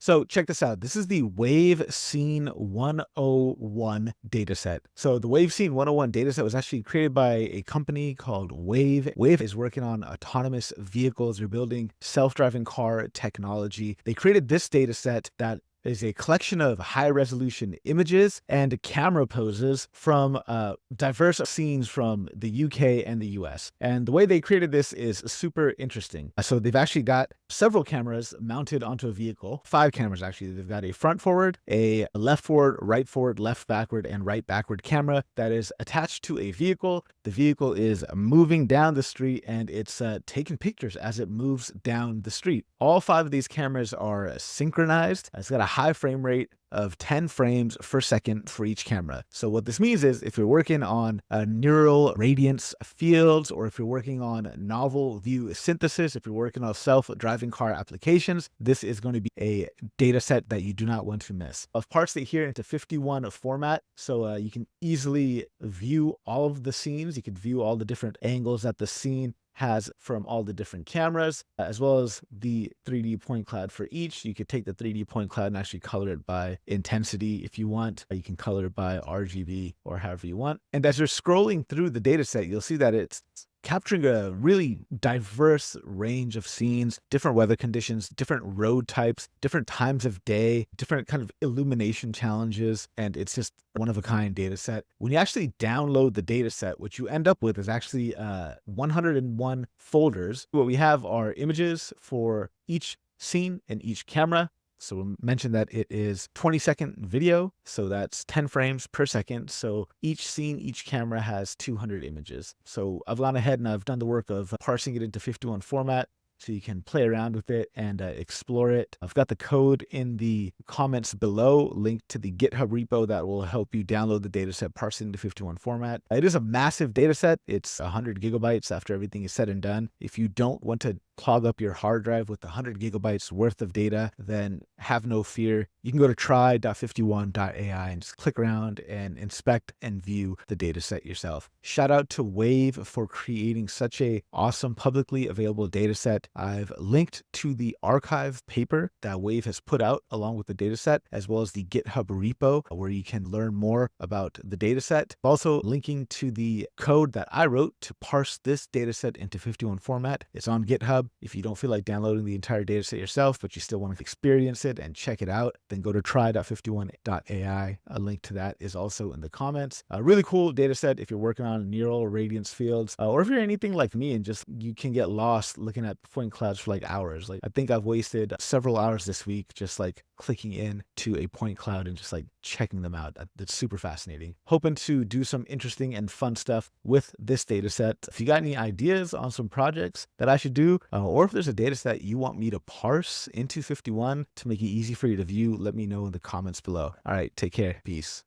So check this out. This is the WayveScene101 dataset. So the WayveScene101 dataset was actually created by a company called Wayve. Wayve is working on autonomous vehicles. They're building self-driving car technology. They created this dataset that is a collection of high-resolution images and camera poses from diverse scenes from the UK and the US. And the way they created this is super interesting. So they've actually got several cameras mounted onto a vehicle, 5 cameras actually. They've got a front forward, a left forward, left backward, and right backward camera that is attached to a vehicle. The vehicle is moving down the street and it's taking pictures as it moves down the street. All 5 of these cameras are synchronized. It's got a high frame rate of 10 frames per second for each camera. So what this means is if you're working on neural radiance fields, or if you're working on novel view synthesis, if you're working on self-driving car applications, this is going to be a data set that you do not want to miss. I've parsed it here into 51 format, so you can easily view all of the scenes. You can view all the different angles that the scene has from all the different cameras, as well as the 3D point cloud for each. You could take the 3D point cloud and actually color it by intensity if you want. You can color it by RGB or however you want. And as you're scrolling through the data set, you'll see that it's capturing a really diverse range of scenes, different weather conditions, different road types, different times of day, different kind of illumination challenges, and it's just one of a kind data set. When you actually download the data set, what you end up with is actually 101 folders. What we have are images for each scene and each camera. So we'll mention that it is 20-second video, so that's 10 frames per second. So each scene, each camera has 200 images. So I've gone ahead and I've done the work of parsing it into 51 format, so you can play around with it and explore it. I've got the code in the comments below, linked to the GitHub repo that will help you download the dataset, parse it into 51 format. It is a massive dataset. It's 100 gigabytes after everything is said and done. If you don't want to clog up your hard drive with 100 gigabytes worth of data, then have no fear. You can go to try.51.ai and just click around and inspect and view the data set yourself. Shout out to Wayve for creating such a awesome publicly available data set. I've linked to the archive paper that Wayve has put out along with the data set, as well as the GitHub repo where you can learn more about the data set. Also linking to the code that I wrote to parse this data set into 51 format. It's on GitHub. If you don't feel like downloading the entire dataset yourself, but you still want to experience it and check it out, then go to try.51.ai. A link to that is also in the comments. A really cool dataset if you're working on neural radiance fields, or if you're anything like me and just you can get lost looking at point clouds for like hours. Like I think I've wasted several hours this week just like clicking in to a point cloud and just like checking them out. That's super fascinating. Hoping to do some interesting and fun stuff with this data set. If you got any ideas on some projects that I should do, or if there's a data set you want me to parse into 51 to make it easy for you to view, let me know in the comments below. All right, take care. Peace.